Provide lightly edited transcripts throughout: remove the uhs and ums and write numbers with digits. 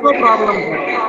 no problem, sir.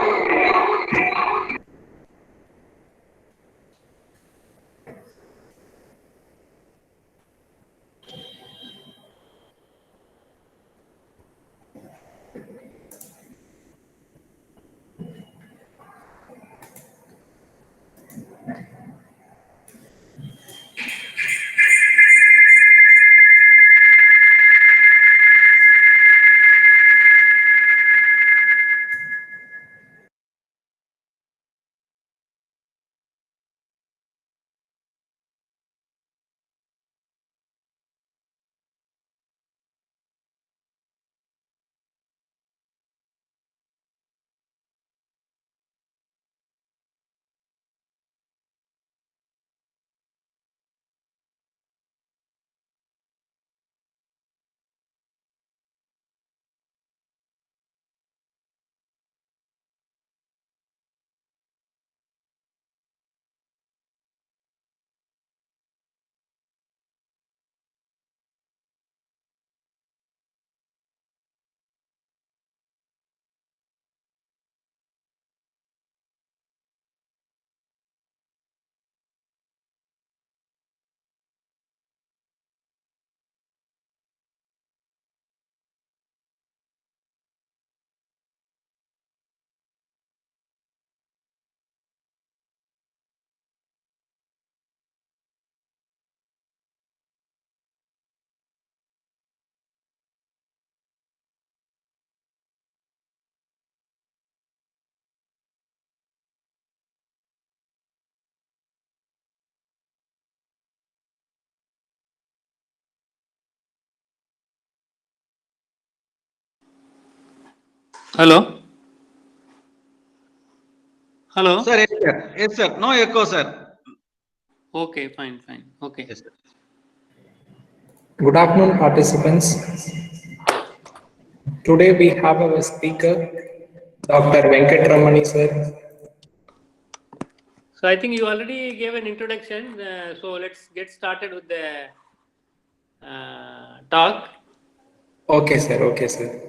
Hello. Hello. Sir, yes, sir. Yes, sir. No echo, sir. Okay, fine. Okay. Yes, sir. Good afternoon, participants. Today we have our speaker, Dr. Venkatramani sir. So I think you already gave an introduction. So let's get started with the talk. Okay, sir. Okay, sir.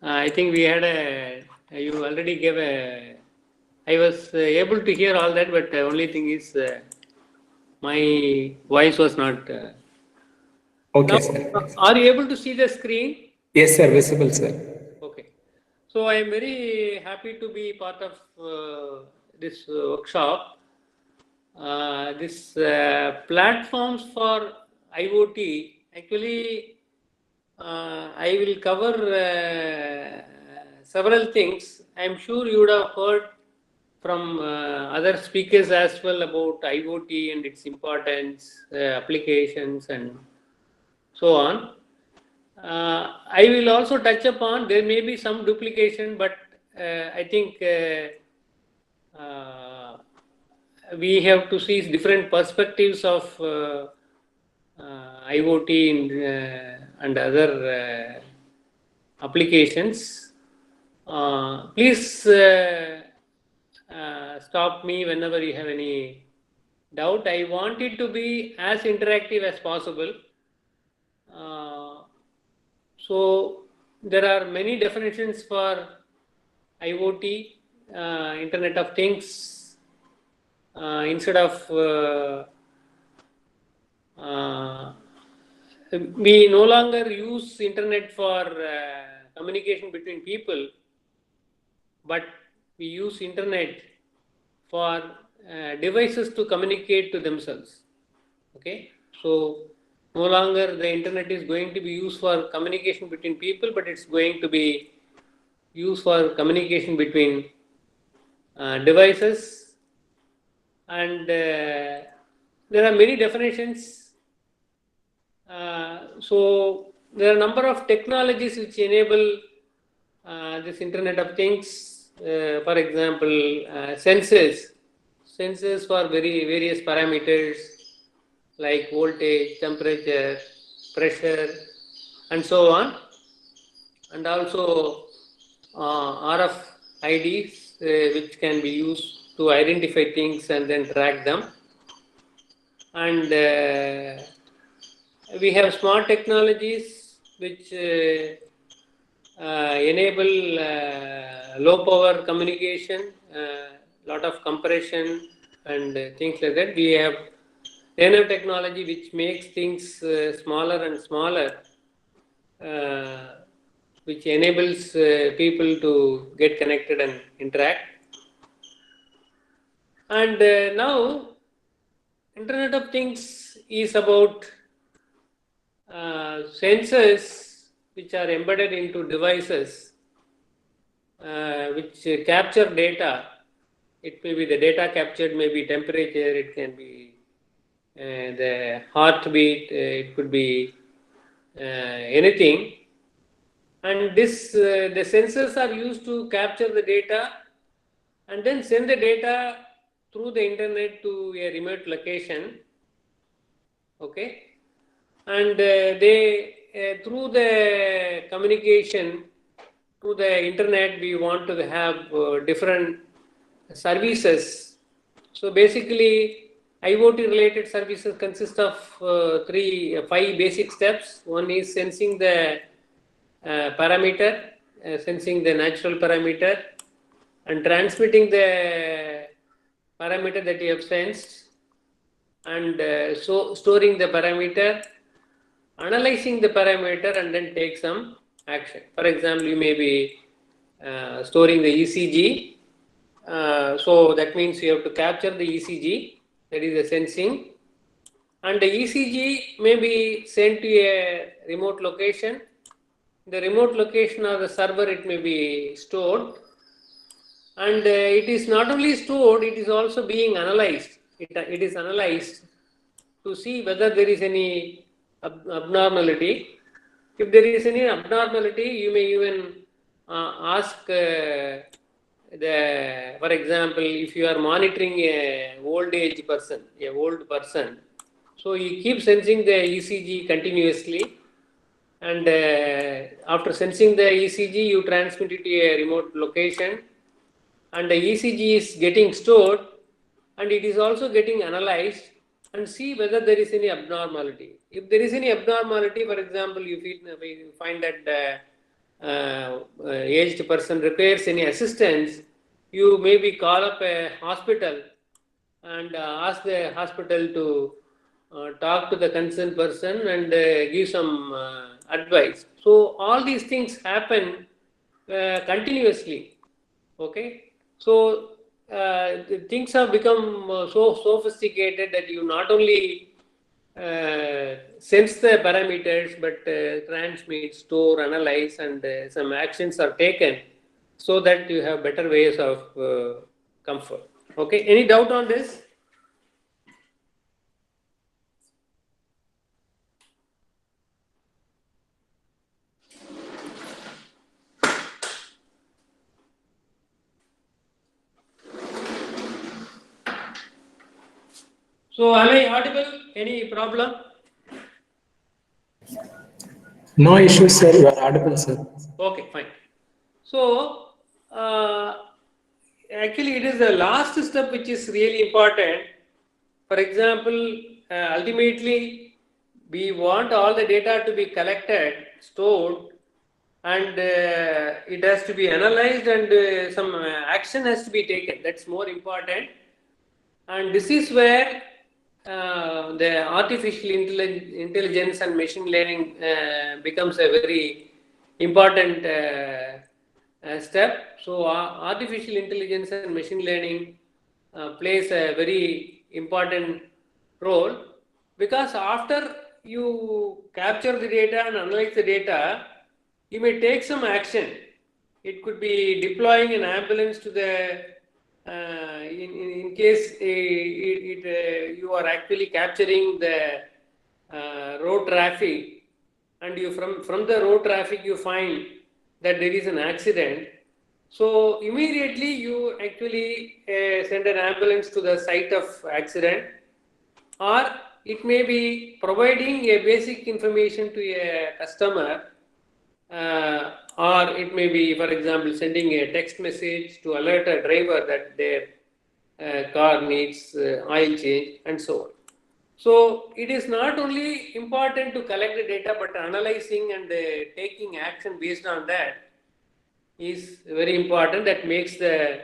I think we had you already gave a. I was able to hear all that, but the only thing is my voice was not. Okay, Now, sir. are you able to see the screen? Yes, sir. Visible, sir. Okay. So I am very happy to be part of this workshop. This platforms for IoT, actually I will cover several things. I am sure you would have heard from other speakers as well about IoT and its importance, applications and so on. I will also touch upon, there may be some duplication, but I think we have to see different perspectives of IoT and other applications. Please stop me whenever you have any doubt. I want it to be as interactive as possible. So there are many definitions for IoT, Internet of Things. Instead of we no longer use internet for communication between people, but we use internet for devices to communicate to themselves. Okay, so no longer the internet is going to be used for communication between people, but it's going to be used for communication between devices, and there are many definitions. So there are a number of technologies which enable this Internet of Things. For example, sensors for various parameters like voltage, temperature, pressure, and so on, and also RFIDs, which can be used to identify things and then track them. And we have smart technologies which enable low power communication, lot of compression and things like that. We have nanotechnology which makes things smaller and smaller, which enables people to get connected and interact. And now Internet of Things is about sensors which are embedded into devices which capture data. It may be the data captured, may be temperature, it can be the heartbeat, it could be anything. And this the sensors are used to capture the data and then send the data through the internet to a remote location. Okay, and they through the communication through the internet, we want to have different services. So basically, IoT related services consist of five basic steps. One is sensing the parameter, sensing the natural parameter, and transmitting the parameter that you have sensed, and so storing the parameter, analyzing the parameter, and then take some action. For example, you may be storing the ECG. So that means you have to capture the ECG, that is the sensing. And the ECG may be sent to a remote location. The remote location or the server, it may be stored. And it is not only stored, it is also being analyzed. It is analyzed to see whether there is any abnormality. If there is any abnormality, you may even ask for example, if you are monitoring a old person, so you keep sensing the ECG continuously, and after sensing the ECG, you transmit it to a remote location, and the ECG is getting stored, and it is also getting analyzed, and see whether there is any abnormality. If there is any abnormality, for example, you find that the aged person requires any assistance, you maybe call up a hospital and ask the hospital to talk to the concerned person and give some advice. So all these things happen continuously. Okay, so the things have become so sophisticated that you not only sense the parameters, but transmit, store, analyze, and some actions are taken so that you have better ways of comfort. Okay, any doubt on this? So am I audible? Any problem? No issues, sir. You are audible, sir. Okay, fine. So actually, it is the last step which is really important. For example, ultimately, we want all the data to be collected, stored, and it has to be analyzed, and some action has to be taken. That's more important. And this is where the artificial intelligence and machine learning becomes a very important step. So artificial intelligence and machine learning plays a very important role, because after you capture the data and analyze the data, you may take some action. It could be deploying an ambulance to the in case you are actually capturing the road traffic, and you from the road traffic you find that there is an accident. So immediately you actually send an ambulance to the site of accident, or it may be providing a basic information to a customer, or it may be, for example, sending a text message to alert a driver that their car needs oil change, and so on. So it is not only important to collect the data, but analyzing and taking action based on that is very important. That makes the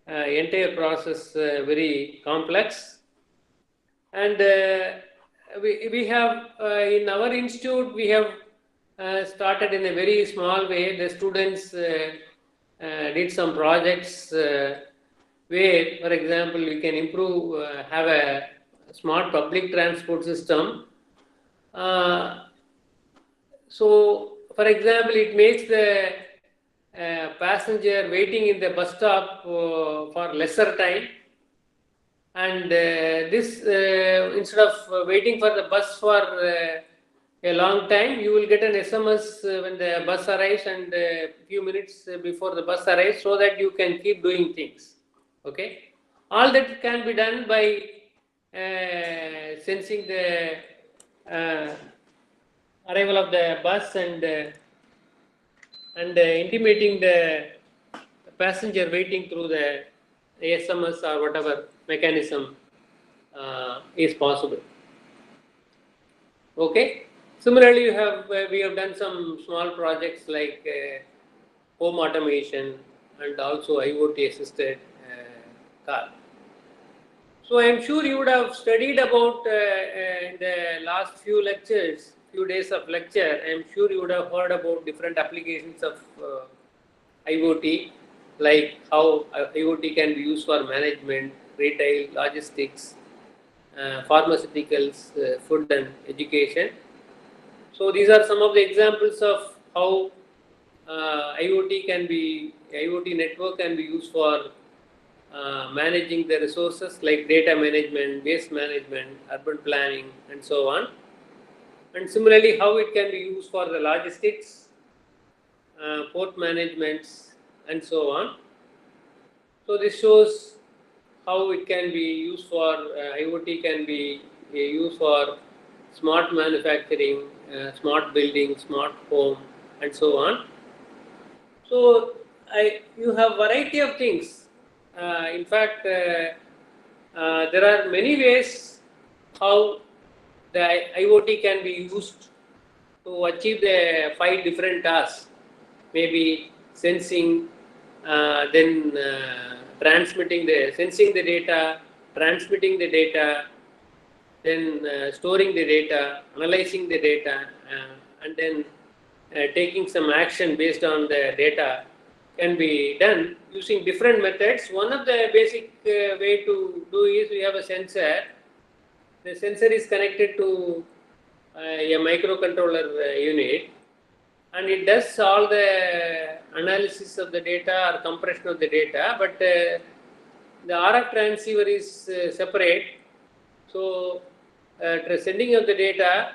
entire process very complex. And we have in our institute, we have started in a very small way. The students did some projects where, for example, we can improve, have a smart public transport system. So, for example, it makes the passenger waiting in the bus stop for lesser time, and this instead of waiting for the bus for a long time, you will get an SMS when the bus arrives, and a few minutes before the bus arrives, so that you can keep doing things. Okay, all that can be done by sensing the arrival of the bus and intimating the passenger waiting through the SMS or whatever mechanism is possible. Okay. Similarly, we have done some small projects like home automation and also IoT assisted car. So I am sure you would have studied about in the last few lectures, few days of lecture. I am sure you would have heard about different applications of IoT, like how IoT can be used for management, retail, logistics, pharmaceuticals, food and education. So these are some of the examples of how IoT network can be used for managing the resources like data management, waste management, urban planning, and so on. And similarly, how it can be used for the logistics, port managements, and so on. So this shows how it can be used for IoT can be used for smart manufacturing, smart building, smart home, and so on. So you have variety of things. In fact, there are many ways how the IoT can be used to achieve the 5 different tasks. Maybe sensing, then sensing the data, transmitting the data, then storing the data, analyzing the data, and then taking some action based on the data can be done using different methods. One of the basic way to do is we have a sensor. The sensor is connected to a microcontroller unit, and it does all the analysis of the data or compression of the data, but the RF transceiver is separate. So sending of the data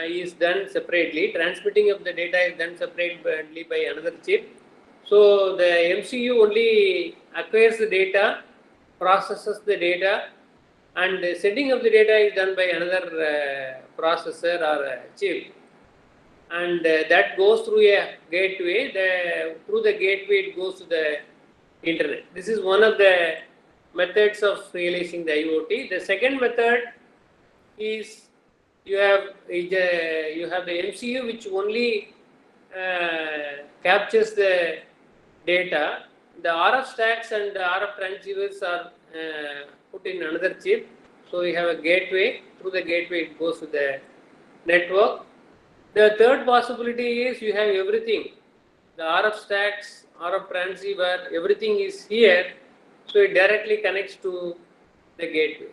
is done separately, transmitting of the data is done separately by another chip. So the MCU only acquires the data, processes the data, and the sending of the data is done by another processor or a chip. And that goes through a gateway. Through the gateway, it goes to the internet. This is one of the methods of realizing the IoT. The second method is you have the MCU which only captures the data. The RF stacks and the RF transceivers are put in another chip. So you have a gateway. Through the gateway, it goes to the network. The third possibility is you have everything. The RF stacks, RF transceiver, everything is here. So it directly connects to the gateway.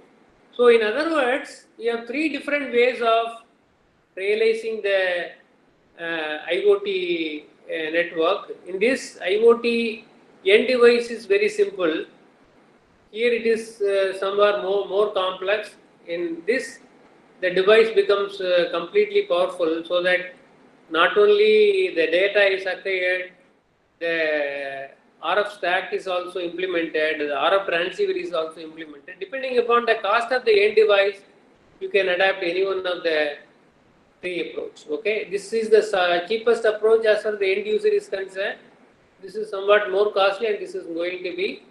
So in other words, you have 3 different ways of realizing the IoT network. In this IoT, end device is very simple. Here it is somewhat more complex. In this, the device becomes completely powerful, so that not only the data is acquired, the RF stack is also implemented, the RF transceiver is also implemented. Depending upon the cost of the end device, you can adapt any one of the 3 approach. Okay, this is the cheapest approach as far as the end user is concerned. This is somewhat more costly, and this is going to be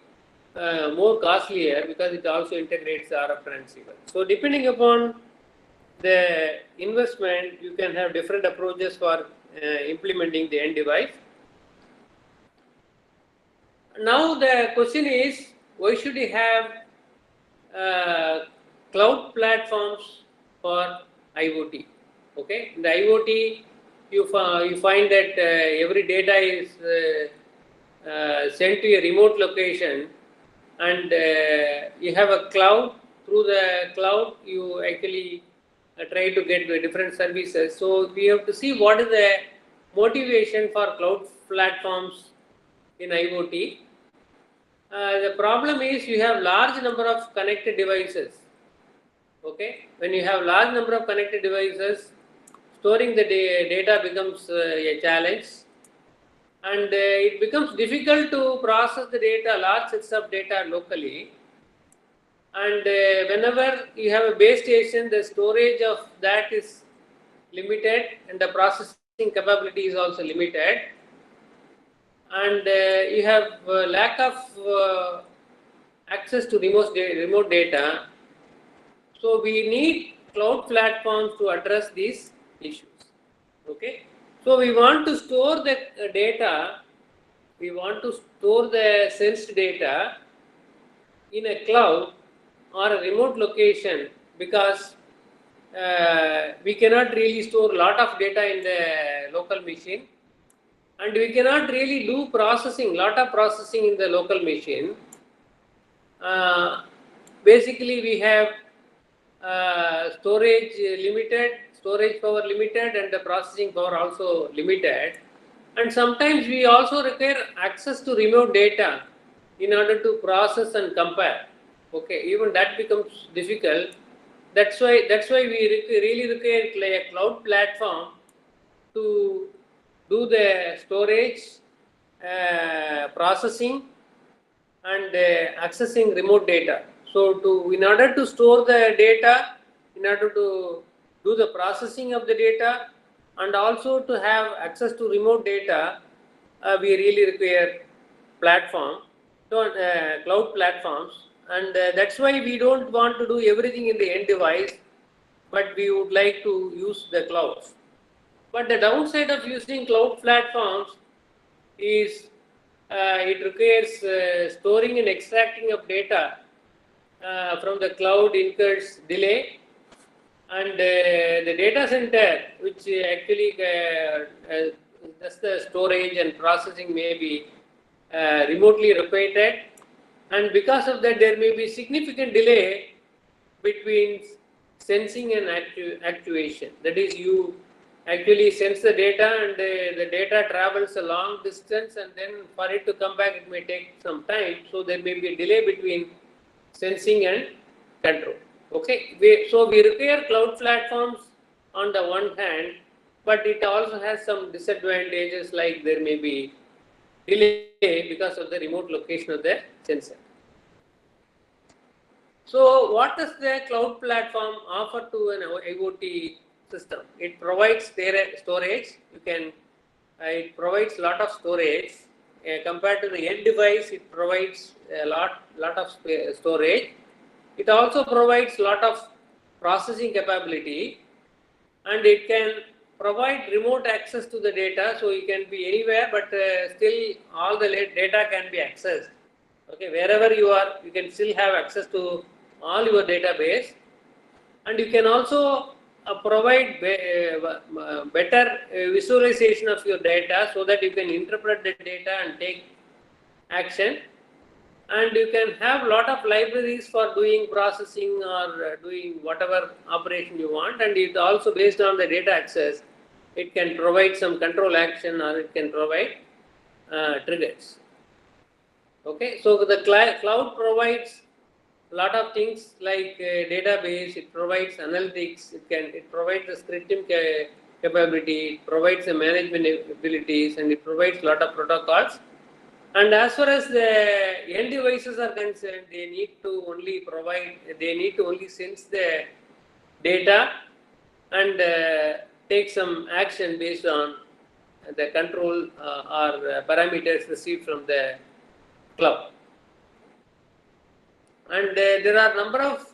more costlier because it also integrates the RF transceiver. So depending upon the investment, you can have different approaches for implementing the end device. Now the question is, why should you have cloud platforms for IoT? Okay, in the IoT, you find that every data is sent to a remote location, and you have a cloud. Through the cloud, you actually try to get the different services. So we have to see what is the motivation for cloud platforms in IoT. The problem is you have large number of connected devices. Okay, when you have large number of connected devices, storing the data becomes a challenge, and it becomes difficult to process the data, large sets of data locally. And whenever you have a base station, the storage of that is limited, and the processing capability is also limited, and you have lack of access to remote data. So we need cloud platforms to address these issues. Okay. So we want to store the data. We want to store the sensed data in a cloud or a remote location, because we cannot really store a lot of data in the local machine, and we cannot really do lot of processing in the local machine. Basically, we have storage power limited, and the processing power also limited. And sometimes we also require access to remote data in order to process and compare. Okay, even that becomes difficult. That's why we really require a cloud platform to do the storage, processing, and accessing remote data. So in order to store the data, in order to do the processing of the data, and also to have access to remote data, we really require cloud platforms. And that's why we don't want to do everything in the end device, but we would like to use the clouds. But the downside of using cloud platforms is it requires storing and extracting of data from the cloud incurs delay, and the data center, which actually does the storage and processing, may be remotely located, and because of that there may be significant delay between sensing and actuation. That is, you actually sense the data, and the data travels a long distance, and then for it to come back it may take some time. So there may be a delay between sensing and control. Okay, so we require cloud platforms on the one hand, but it also has some disadvantages, like there may be delay because of the remote location of the sensor. So what does the cloud platform offer to an IoT system? It provides storage. It provides a lot of storage. Compared to the end device, it provides a lot of storage. It also provides a lot of processing capability, and it can provide remote access to the data, so you can be anywhere, but still all the data can be accessed. Okay, wherever you are, you can still have access to all your database, and you can also provide better visualization of your data, so that you can interpret the data and take action. And you can have a lot of libraries for doing processing or doing whatever operation you want, and it also, based on the data access, it can provide some control action, or it can provide triggers. Okay, so the cloud provides a lot of things like database. It provides analytics. It provides the scripting capability. It provides the management abilities, and it provides a lot of protocols. And as far as the end devices are concerned, they need to only sense the data and take some action based on the control or parameters received from the cloud. And there are number of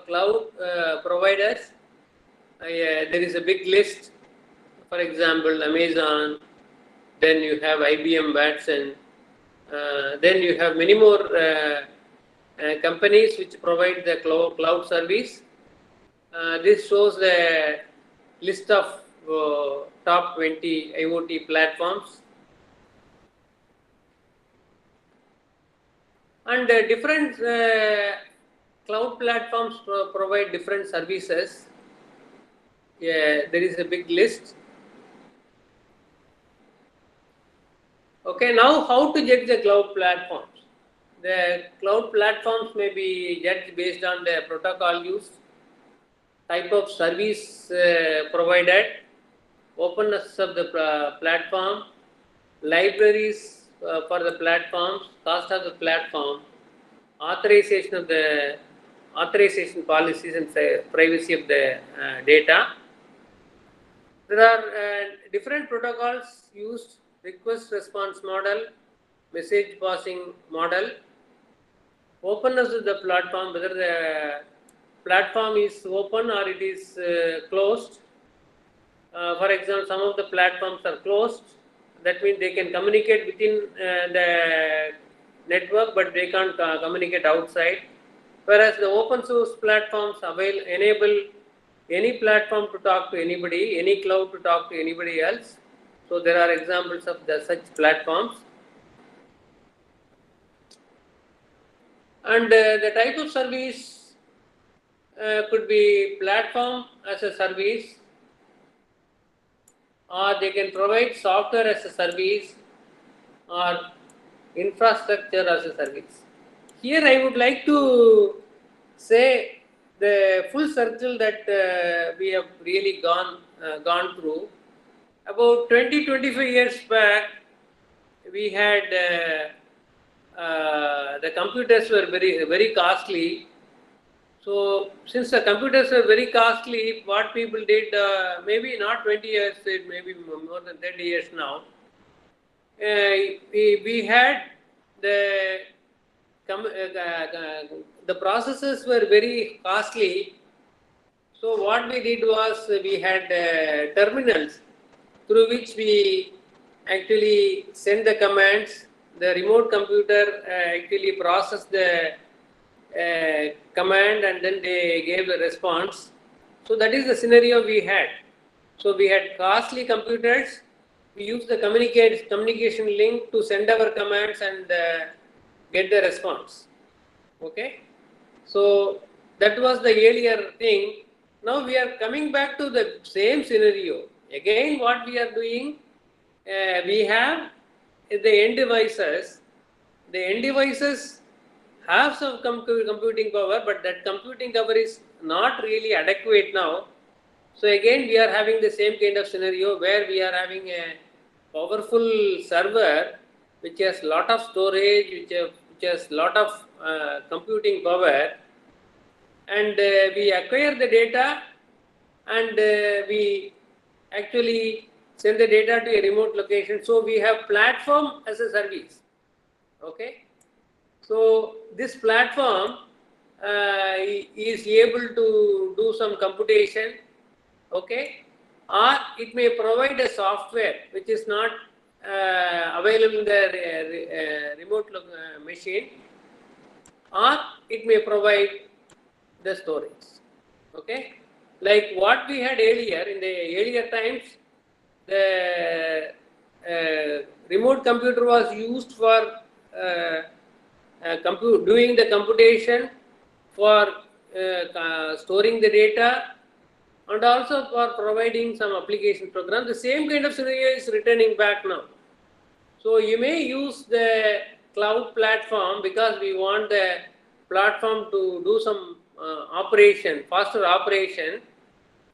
cloud providers. There is a big list. For example, Amazon. Then you have IBM Watson, Then you have many more companies which provide the cloud service. This shows the list of top 20 IoT platforms. And different cloud platforms provide different services. Yeah, there is a big list. Okay, now how to judge the cloud platforms? The cloud platforms may be judged based on the protocol used, type of service provided, openness of the platform, libraries for the platforms, cost of the platform, authorization policies and privacy of the data. There are different protocols used: request response model, message passing model, openness of the platform, whether the platform is open or it is closed. For example, some of the platforms are closed. That means they can communicate within the network, but they can't communicate outside. Whereas the open source platforms enable any platform to talk to anybody, any cloud to talk to anybody else. So there are examples of such platforms. And the type of service could be platform as a service, or they can provide software as a service, or infrastructure as a service. Here I would like to say the full circle that we have really gone through. About 20-25 years back, we had the computers were very costly. So since the computers were very costly, what people did, maybe not 20 years, it may be more than 30 years now, we had the processors were very costly. So what we did was we had terminals through which we actually send the commands. The remote computer actually processed the command and then they gave the response. So that is the scenario we had. So we had costly computers. We used the communication link to send our commands and get the response. Okay. So that was the earlier thing. Now we are coming back to the same scenario. Again, what we are doing, we have the end devices. The end devices have some computing power, but that computing power is not really adequate now. So again, we are having the same kind of scenario where we are having a powerful server which has lot of storage, which has lot of computing power, and we acquire the data and we actually send the data to a remote location. So we have platform as a service. Okay. So this platform is able to do some computation. Okay. Or it may provide a software which is not available in the remote machine, or it may provide the storage. Okay. Like what we had earlier, in the earlier times, the remote computer was used for doing the computation, for storing the data, and also for providing some application program. The same kind of scenario is returning back now. So you may use the cloud platform because we want the platform to do some operation, faster operation,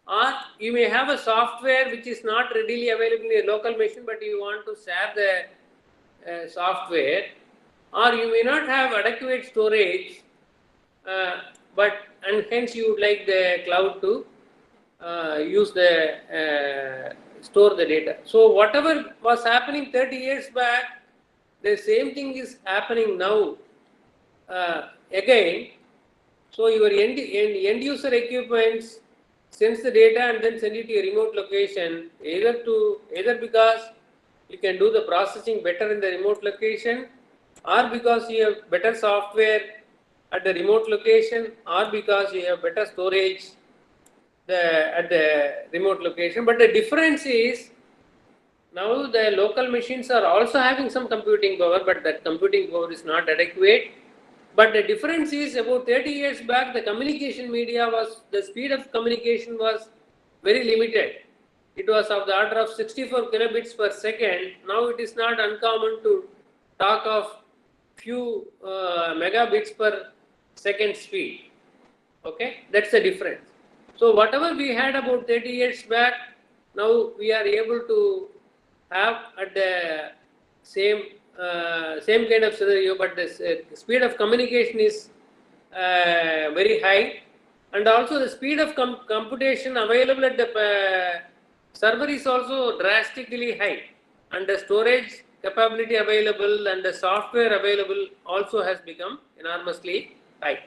or you may have a software which is not readily available in a local machine, but you want to share the software, or you may not have adequate storage, and hence you would like the cloud to use the store the data. So whatever was happening 30 years back, the same thing is happening now again. So your end user equipments sends the data and then send it to a remote location, either because you can do the processing better in the remote location, or because you have better software at the remote location, or because you have better storage at the remote location. But the difference is now the local machines are also having some computing power, but that computing power is not adequate. But the difference is about 30 years back, the communication media was, the speed of communication was very limited. It was of the order of 64 kilobits per second. Now it is not uncommon to talk of few megabits per second speed. Okay, that's the difference. So whatever we had about 30 years back, now we are able to have at the same kind of scenario, but the speed of communication is very high, and also the speed of computation available at the server is also drastically high, and the storage capability available and the software available also has become enormously high.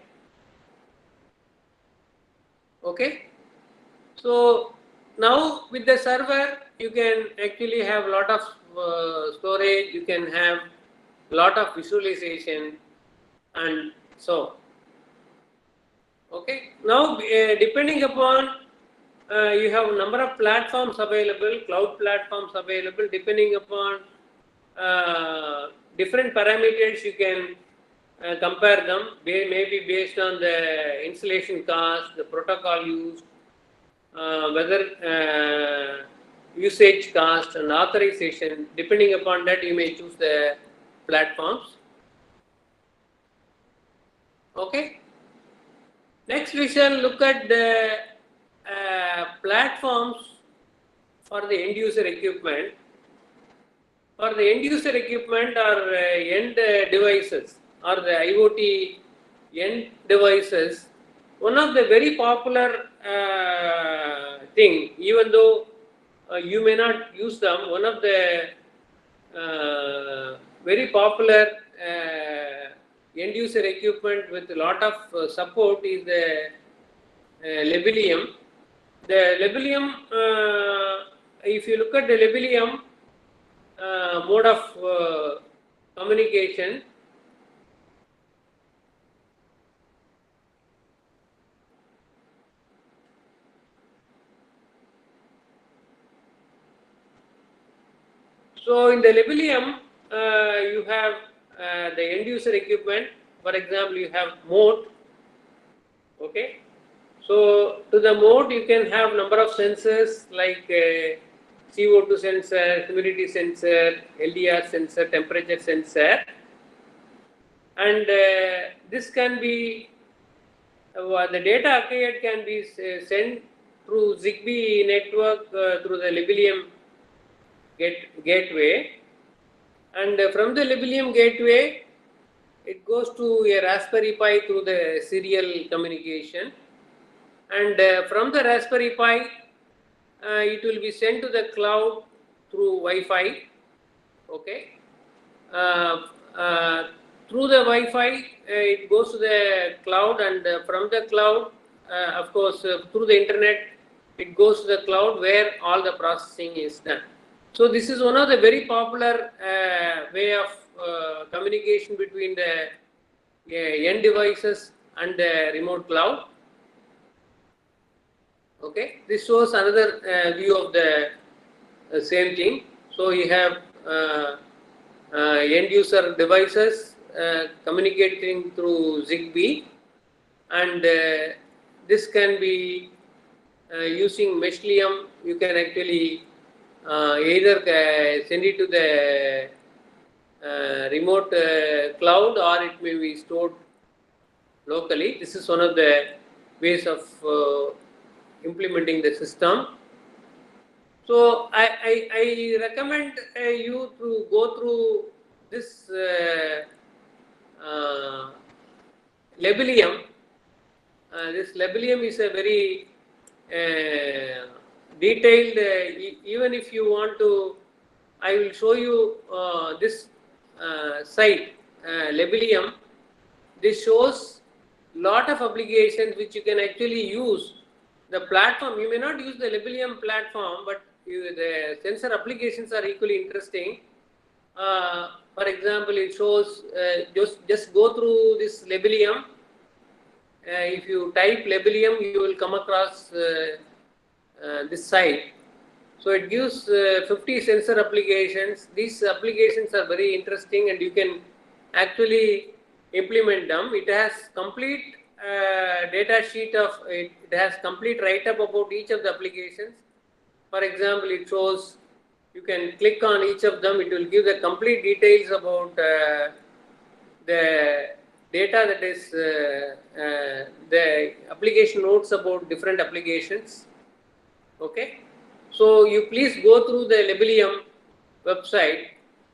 Okay, so now with the server you can actually have lot of storage, you can have lot of visualization, and so okay. Now depending upon you have number of platforms available, cloud platforms available, depending upon different parameters you can compare them, maybe based on the installation cost, the protocol used, whether usage cost and authorization. Depending upon that, you may choose the platforms. Okay. Next, we shall look at the platforms for the end user equipment. For the end user equipment or end devices or the IoT end devices, one of the very popular thing, even though you may not use them, one of the very popular end user equipment with a lot of support is the Lebelium. The Lebelium, if you look at the Lebelium mode of communication, so in the Lebelium, you have the end user equipment. For example, you have mode. Okay, so to the mode you can have number of sensors like CO2 sensor, humidity sensor, LDR sensor, temperature sensor, and this can be the data acquired can be sent through Zigbee network through the Lebelium gateway, and from the Lebelium gateway it goes to a Raspberry Pi through the serial communication, and from the Raspberry Pi it will be sent to the cloud through Wi-Fi. Okay, through the Wi-Fi it goes to the cloud, and from the cloud of course through the internet it goes to the cloud where all the processing is done. So this is one of the very popular way of communication between the end devices and the remote cloud. Okay, this shows another view of the same thing. So you have end user devices communicating through Zigbee, and this can be using Meshlium. You can actually either send it to the remote cloud, or it may be stored locally. This is one of the ways of implementing the system. So I recommend you to go through this Lebelium. This Lebelium is a very detailed, even if you want to, I will show you this site, Lebelium. This shows lot of applications which you can actually use. The platform, you may not use the Lebelium platform, but the sensor applications are equally interesting. for example, it shows, just go through this labelium. If you type labelium, you will come across this site. So it gives 50 sensor applications. These applications are very interesting and you can actually implement them. It has complete data sheet of it. It has complete write-up about each of the applications. For example, it shows you can click on each of them. It will give the complete details about the data that is the application notes about different applications. Okay. So you please go through the Labelium website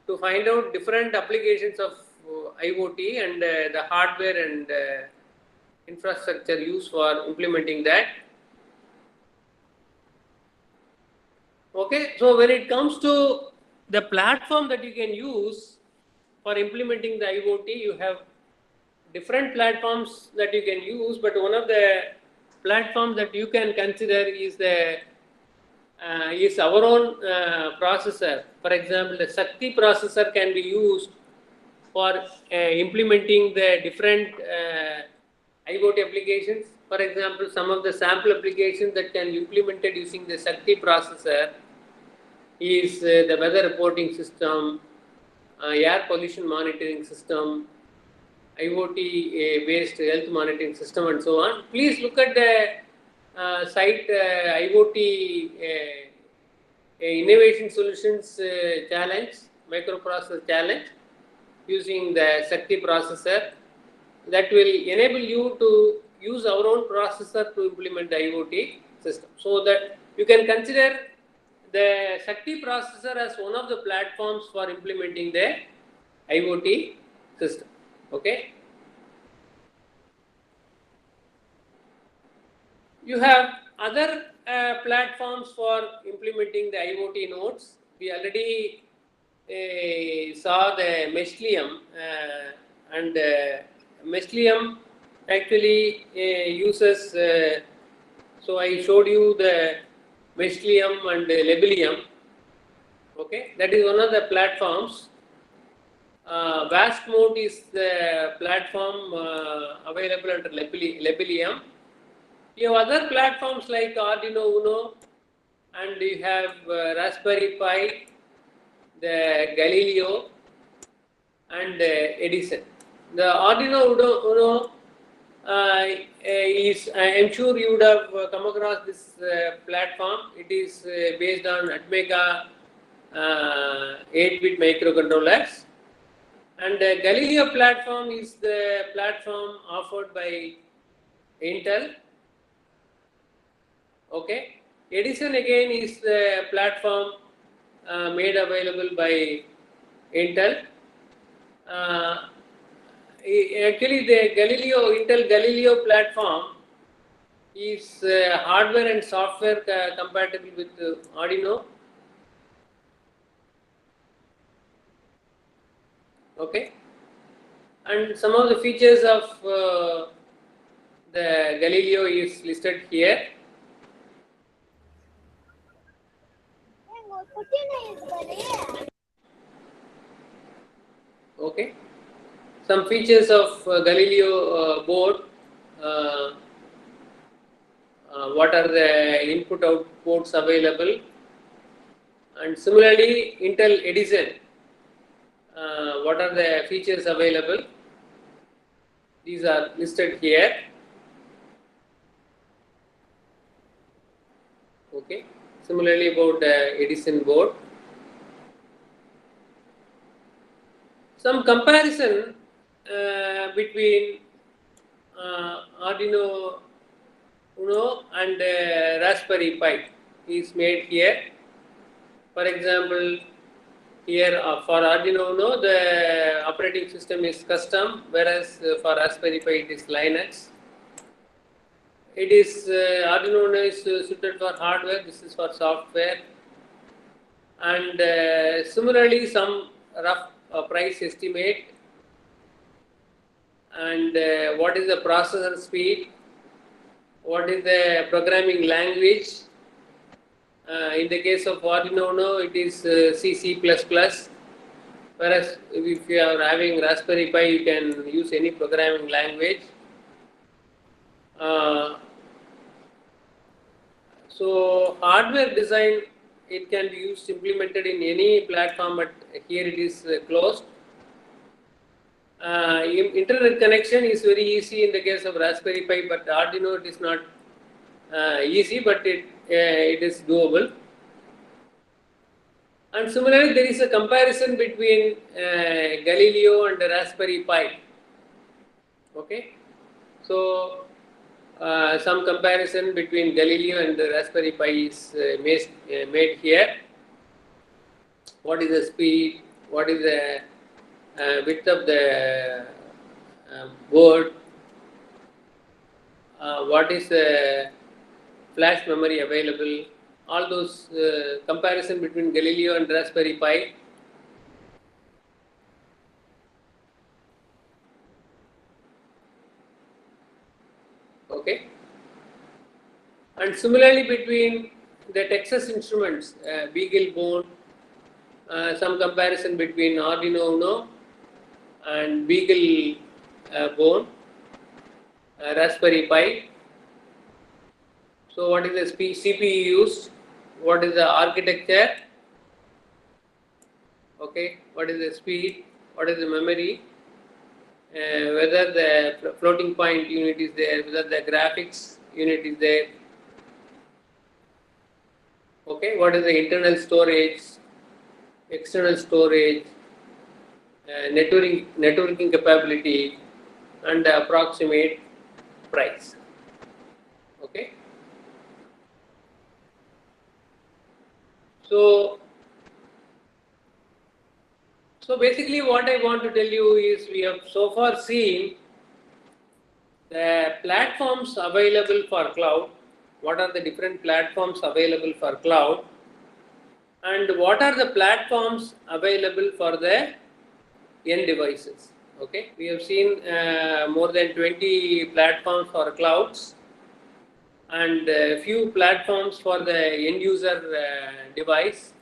to find out different applications of IoT and the hardware and infrastructure used for implementing that. Okay, so when it comes to the platform that you can use for implementing the IoT, you have different platforms that you can use, but one of the platforms that you can consider is the is our own processor. For example, the Sakti processor can be used for implementing the different IoT applications. For example, some of the sample applications that can be implemented using the Sakti processor is the weather reporting system, air pollution monitoring system, IoT based health monitoring system, and so on. Please look at the site IoT Innovation Solutions Challenge, microprocessor challenge, using the Sakti processor. That will enable you to use our own processor to implement the IoT system. So that you can consider the Sakti processor as one of the platforms for implementing the IoT system. Okay. You have other platforms for implementing the IoT nodes. We already saw the Meslium, and Meslium actually uses, so I showed you the Meslium and Labelium. Okay, that is one of the platforms. Vast Mode is the platform available under Labelium. You have other platforms like Arduino Uno, and you have Raspberry Pi, the Galileo, and Edison. The Arduino Uno is, I am sure you would have come across this platform. It is based on Atmega 8-bit microcontrollers. And the Galileo platform is the platform offered by Intel. Okay. Edison again is the platform made available by Intel. Actually, the Intel Galileo platform is hardware and software compatible with Arduino. Okay. And some of the features of the Galileo is listed here. Okay. Some features of Galileo board. What are the input-outputs available? And similarly, Intel Edison. What are the features available? These are listed here. Okay. Similarly, about the Edison board. Some comparison between Arduino Uno and Raspberry Pi is made here. For example, here for Arduino Uno, the operating system is custom, whereas for Raspberry Pi it is Linux. It is Arduino Uno is suited for hardware. This is for software. And similarly, some rough price estimate, and what is the processor speed, what is the programming language. In the case of Arduino Uno, it is C++. Whereas if you are having Raspberry Pi, you can use any programming language. So hardware design, it can be used, implemented in any platform, but here it is closed. Internet connection is very easy in the case of Raspberry Pi, but Arduino it is not easy, but it is doable. And similarly, there is a comparison between Galileo and the Raspberry Pi. Okay, so some comparison between Galileo and the Raspberry Pi is made here. What is the speed? What is the width of the board? What is the flash memory available? All those comparison between Galileo and Raspberry Pi. Okay. And similarly between the Texas Instruments, BeagleBone, some comparison between Arduino Uno and BeagleBone, Raspberry Pi. So what is the CPU used? What is the architecture? Okay, what is the speed? What is the memory? Whether the floating point unit is there, whether the graphics unit is there. Okay, what is the internal storage, external storage, networking capability, and the approximate price. Okay. So basically what I want to tell you is we have so far seen the platforms available for cloud. What are the different platforms available for cloud? And what are the platforms available for the end devices? Okay, we have seen more than 20 platforms for clouds and a few platforms for the end user device.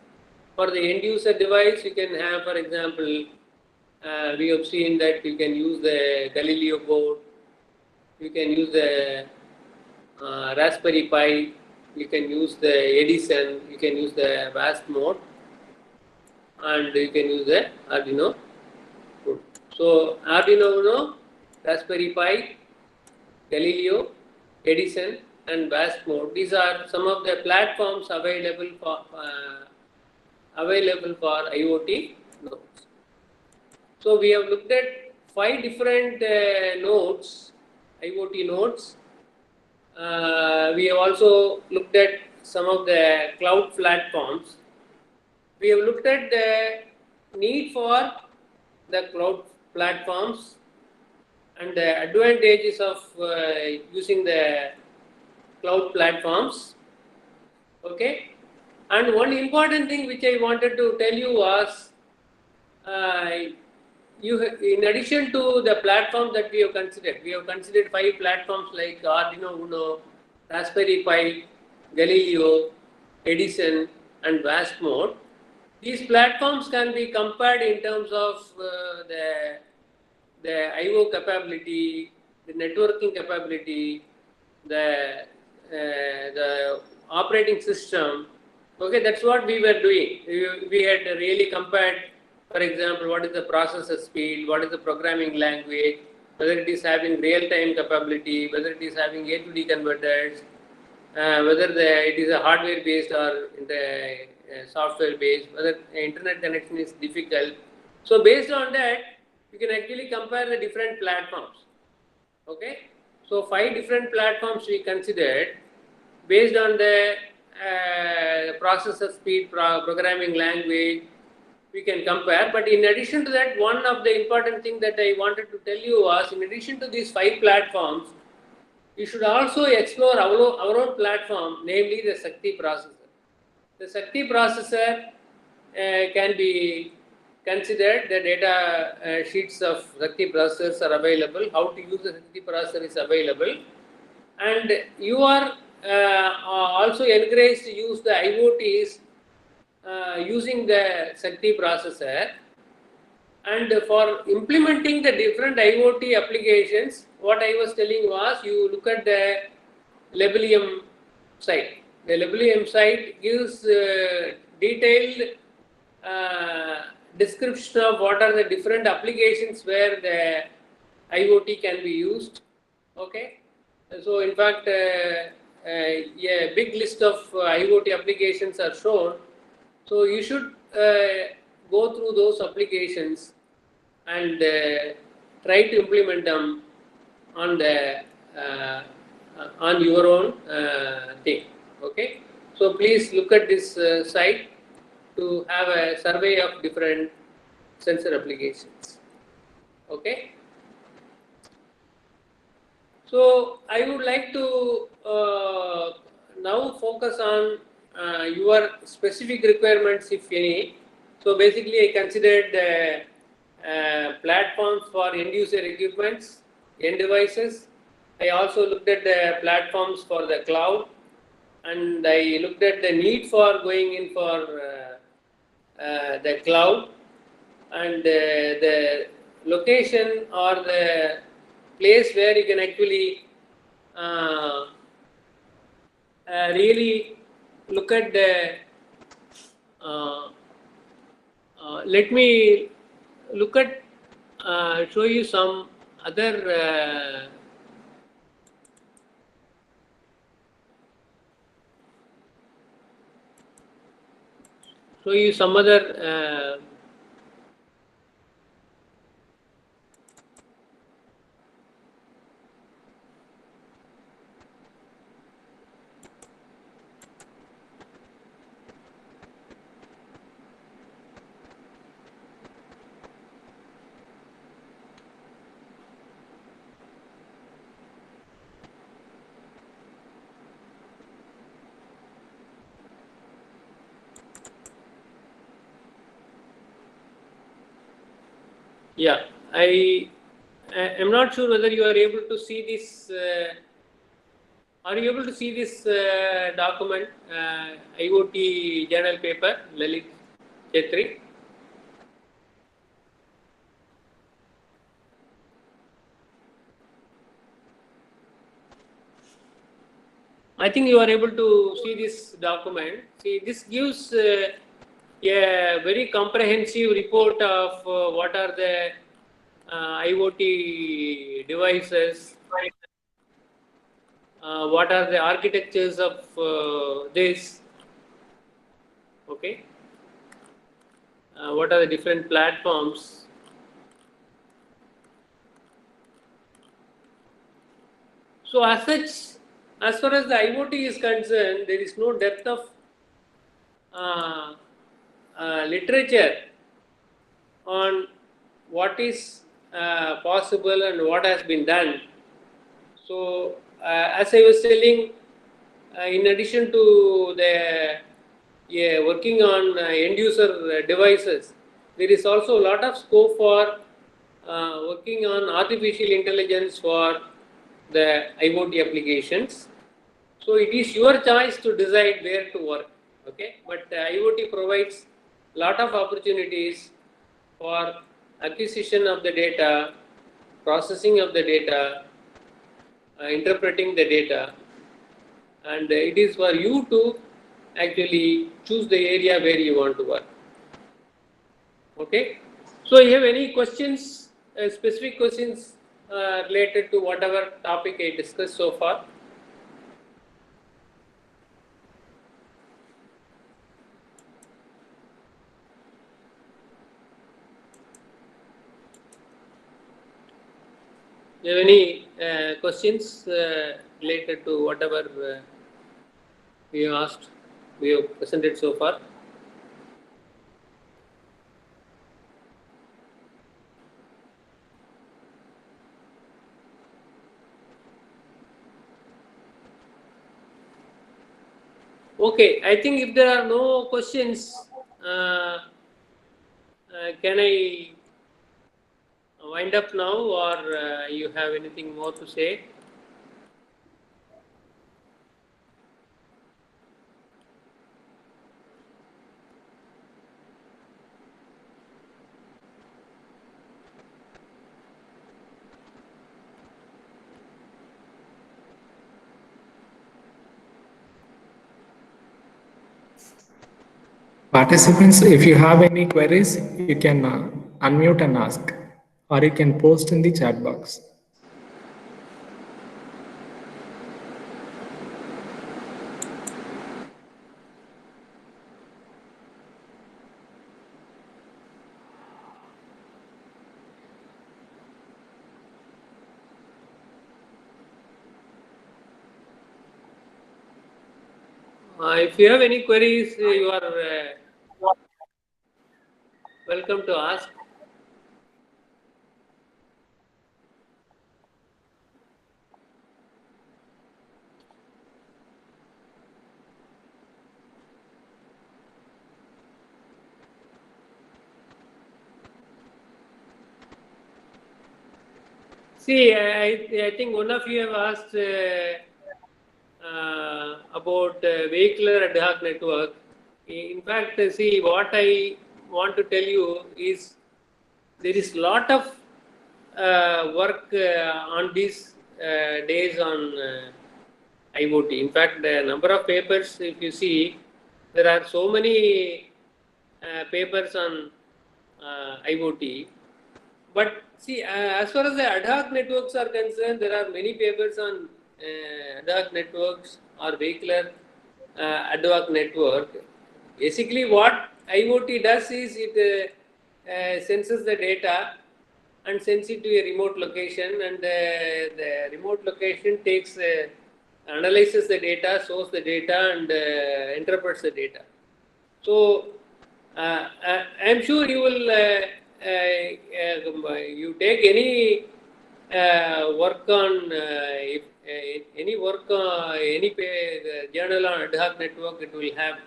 For the end user device, you can have, for example, we have seen that you can use the Galileo board, you can use the Raspberry Pi, you can use the Edison, you can use the VAST mode, and you can use the Arduino. So Arduino Uno, Raspberry Pi, Galileo, Edison, and VAST mode. These are some of the platforms available for IoT nodes. So we have looked at 5 different nodes, IoT nodes. We have also looked at some of the cloud platforms. We have looked at the need for the cloud platforms and the advantages of using the cloud platforms. Okay. And one important thing which I wanted to tell you was, in addition to the platforms that we have considered 5 platforms like Arduino Uno, Raspberry Pi, Galileo, Edison, and VAST mode. These platforms can be compared in terms of the I/O capability, the networking capability, the operating system. Okay, that's what we were doing. We had really compared, for example, what is the processor speed, what is the programming language, whether it is having real-time capability, whether it is having A to D converters, whether it is a hardware-based or the software-based, whether internet connection is difficult. So based on that, you can actually compare the different platforms. Okay, so 5 different platforms we considered based on the processor speed, programming language. We can compare, but in addition to that, one of the important thing that I wanted to tell you was, in addition to these 5 platforms, you should also explore our own platform, namely the Sakti processor. The Sakti processor can be considered. The data sheets of Sakti processors are available. How to use the Sakti processor is available, and you are also encouraged to use the IoTs using the Sakti processor. And for implementing the different IoT applications, what I was telling was you look at the Labelium site. The Labelium site gives detailed description of what are the different applications where the IoT can be used. Okay, so in fact, a big list of IoT applications are shown. So you should go through those applications and try to implement them on the on your own thing. Okay, so please look at this site to have a survey of different sensor applications. Okay. So I would like to now focus on your specific requirements, if any. So basically, I considered platforms for end user equipments, end devices. I also looked at the platforms for the cloud, and I looked at the need for going in for the cloud, and the location or the place where you can actually really look at the uh, let me look at show you some other show you some other yeah, I am not sure whether you are able to see this. Are you able to see this document, IoT journal paper, Lalit Chetri? I think you are able to see this document. See, this gives a very comprehensive report of what are the IoT devices, what are the architectures of this, okay, what are the different platforms. So as such, as far as the IoT is concerned, there is no depth of uh, literature on what is possible and what has been done. So, as I was telling, in addition to the working on end user devices, there is also a lot of scope for working on artificial intelligence for the IoT applications. So it is your choice to decide where to work. Okay, but IoT provides lot of opportunities for acquisition of the data, processing of the data, interpreting the data, and it is for you to actually choose the area where you want to work. Okay, so you have any questions, specific questions related to whatever topic I discussed so far? Do you have any questions related to whatever we have asked, we have presented so far? Okay, I think if there are no questions, can I wind up now, or you have anything more to say? Participants, if you have any queries, you can unmute and ask, or you can post in the chat box. If you have any queries, you are welcome to ask. See, I think one of you have asked about vehicular ad hoc network. In fact, see, what I want to tell you is there is lot of work on these days on IoT. In fact, the number of papers, if you see, there are so many papers on IoT. But see, as far as the ad hoc networks are concerned, there are many papers on ad hoc networks or vehicular ad hoc network. Basically, what IoT does is it senses the data and sends it to a remote location, and the remote location takes analyzes the data, stores the data, and interprets the data. So I'm sure you will you take any work on if, any work any journal on ad hoc network, it will have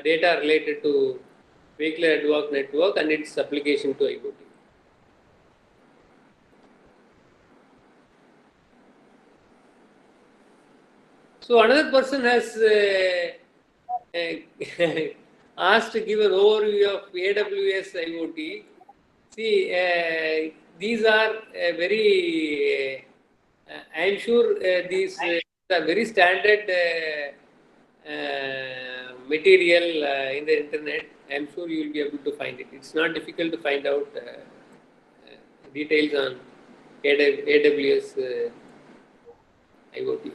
data related to vehicular ad hoc network and its application to IoT. So another person has asked to give an overview of AWS IoT. See, these are very, I'm sure these are very standard material in the internet. I'm sure you will be able to find it. It's not difficult to find out details on AWS IoT.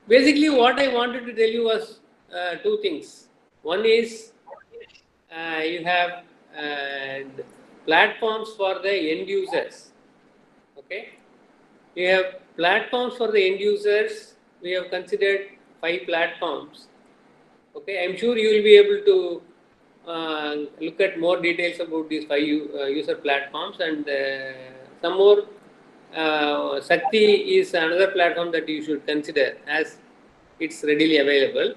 Basically, what I wanted to tell you was two things. One is you have platforms for the end users. Okay, you have platforms for the end users. We have considered 5 platforms. Okay, I'm sure you will be able to look at more details about these 5 user platforms, and some more. Sakti is another platform that you should consider as it's readily available.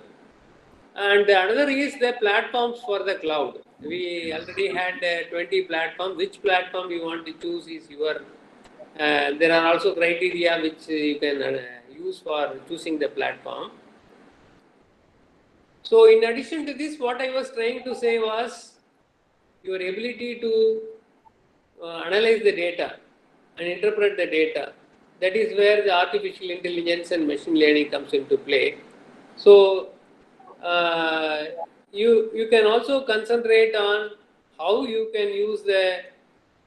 And another is the platforms for the cloud. We already had 20 platforms. Which platform you want to choose is your. There are also criteria which you can use for choosing the platform. So, in addition to this, what I was trying to say was your ability to analyze the data and interpret the data. That is where the artificial intelligence and machine learning comes into play. So, you can also concentrate on how you can use the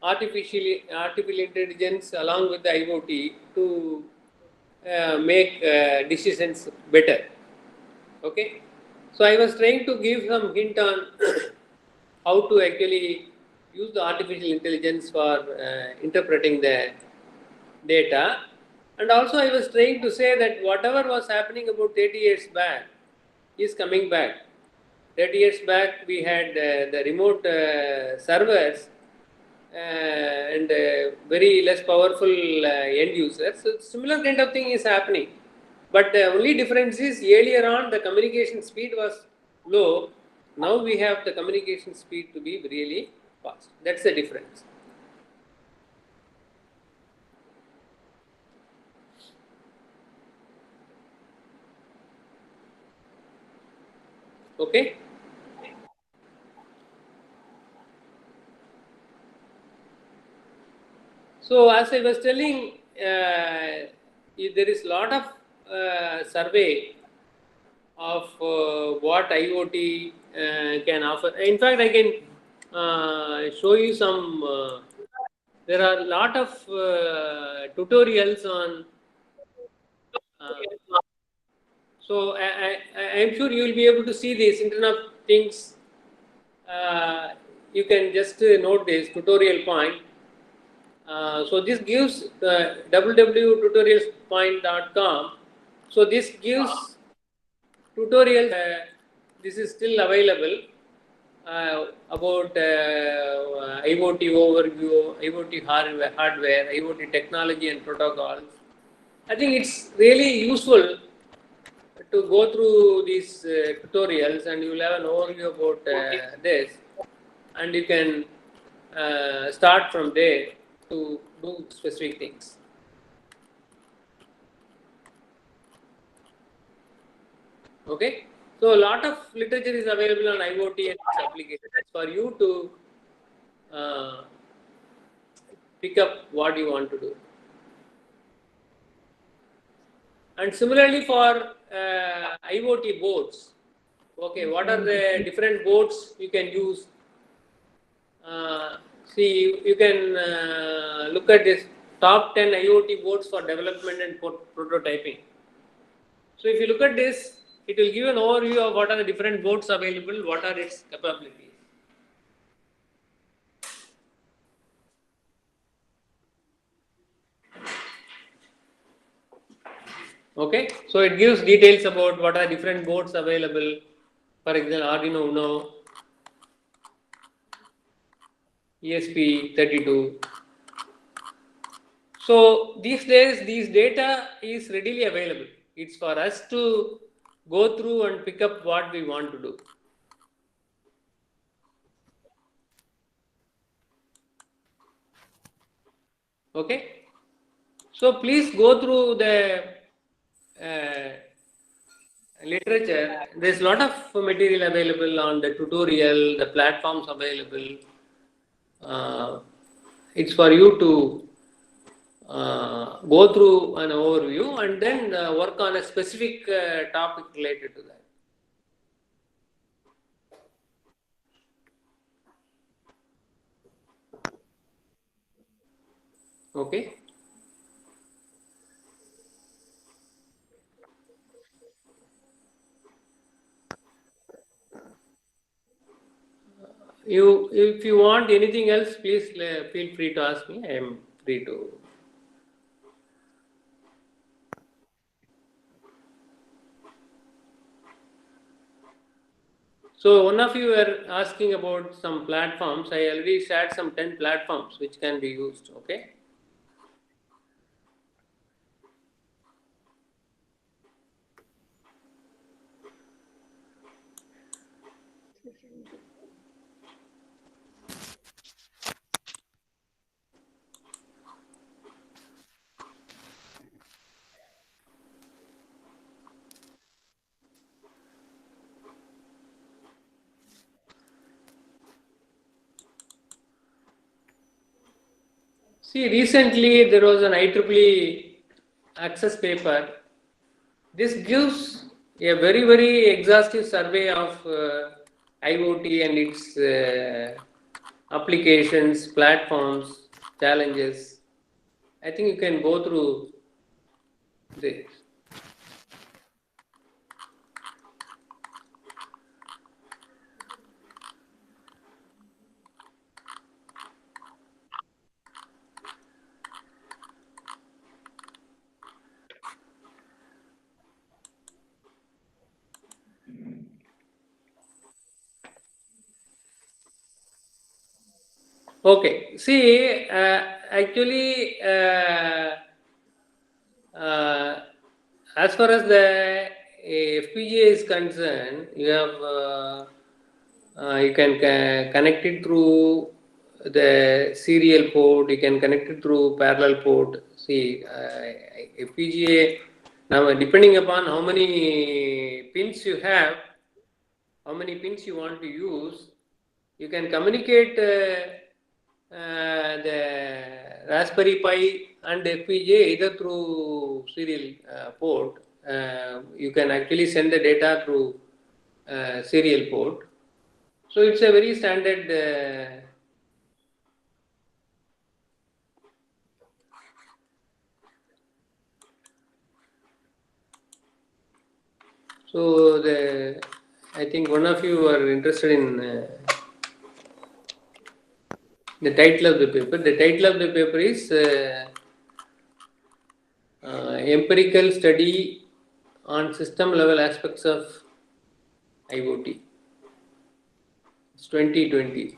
artificial intelligence along with the IoT to make decisions better. Okay, so I was trying to give some hint on how to actually use the artificial intelligence for interpreting the data, and also I was trying to say that whatever was happening about 30 years back is coming back. 30 years back, we had the remote servers and very less powerful end users. So, similar kind of thing is happening. But the only difference is earlier on the communication speed was low. Now we have the communication speed to be really fast. That's the difference. Okay. So as I was telling, there is lot of survey of what IoT can offer. In fact, I can show you some. There are a lot of tutorials on. So I'm sure you will be able to see this Internet of Things. You can just note this tutorial point. So this gives www.tutorialspoint.com. So this gives tutorials. This is still available about IoT overview, IoT hardware, IoT technology and protocols. I think it's really useful to go through these tutorials, and you will have an overview about this, and you can start from there to do specific things. Okay, so a lot of literature is available on IoT and its applications for you to pick up what you want to do. And similarly for IoT boards, okay, what are the different boards you can use? See, you can look at this top 10 IoT boards for development and prototyping. So if you look at this, it will give you an overview of what are the different boards available, what are its capabilities. Okay, so it gives details about what are different boards available. For example, Arduino Uno, ESP32. So these days, these data is readily available. It's for us to go through and pick up what we want to do. Okay, so please go through the literature. There's a lot of material available on the tutorial, the platforms available. It's for you to go through an overview and then work on a specific topic related to that. Okay. If you want anything else, please feel free to ask me. I am free to. So one of you were asking about some platforms. I already shared some 10 platforms which can be used. Okay. See, recently there was an IEEE access paper. This gives a very, very exhaustive survey of IoT and its applications, platforms, challenges. I think you can go through this. Okay, see, actually, as far as the FPGA is concerned, you have you can connect it through the serial port. You can connect it through parallel port. See, FPGA now depending upon how many pins you have, how many pins you want to use, you can communicate the Raspberry Pi and FPGA either through serial port you can actually send the data through serial port. So it's a very standard. So I think one of you are interested in the title of the paper. The title of the paper is Empirical Study on System Level Aspects of IoT. It's 2020.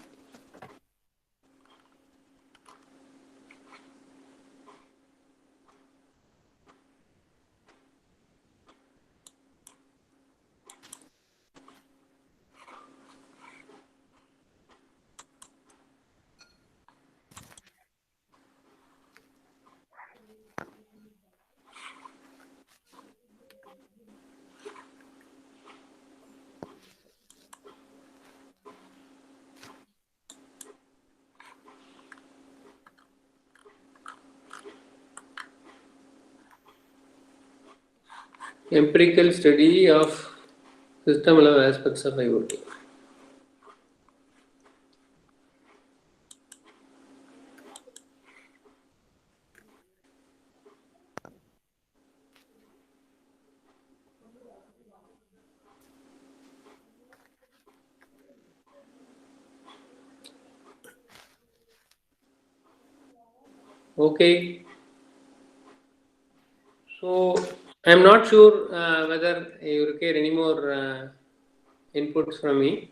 Empirical study of system level aspects of IoT. Okay. So I'm not sure whether you require any more inputs from me.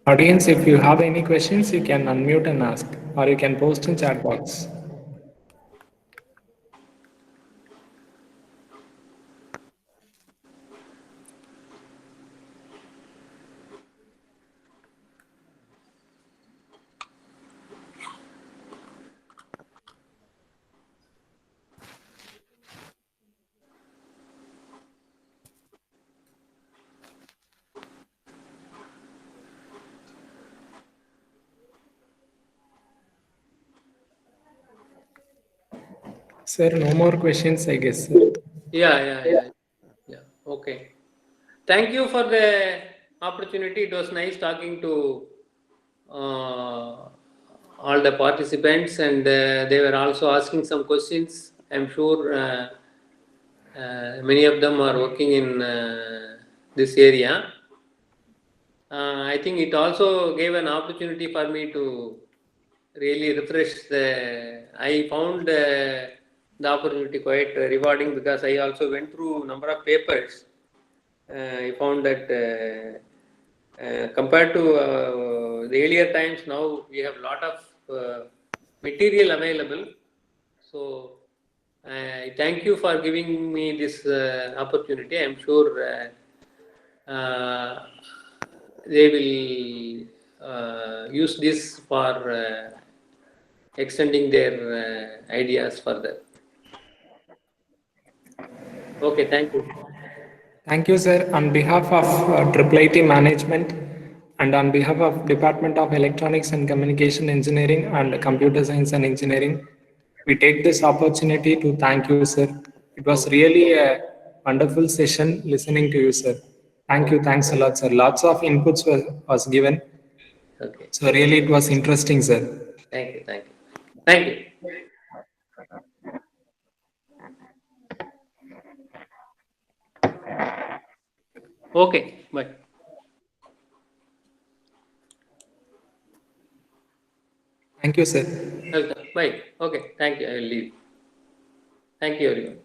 Audience, if you have any questions, you can unmute and ask, or you can post in chat box. Sir, no more questions, I guess. Yeah. Okay. Thank you for the opportunity. It was nice talking to all the participants, and they were also asking some questions. I'm sure many of them are working in this area. I think it also gave an opportunity for me to really refresh I found the opportunity quite rewarding, because I also went through a number of papers. I found that compared to the earlier times, now we have a lot of material available. So I thank you for giving me this opportunity. I'm sure they will use this for extending their ideas further. Okay, thank you. Thank you, sir. On behalf of IIIT Management and on behalf of Department of Electronics and Communication Engineering and Computer Science and Engineering, we take this opportunity to thank you, sir. It was really a wonderful session listening to you, sir. Thank you. Thanks a lot, sir. Lots of inputs was given. Okay. So really it was interesting, sir. Thank you. Thank you. Okay, bye. Thank you, sir. Welcome. Bye. Okay, thank you. I will leave. Thank you, everyone.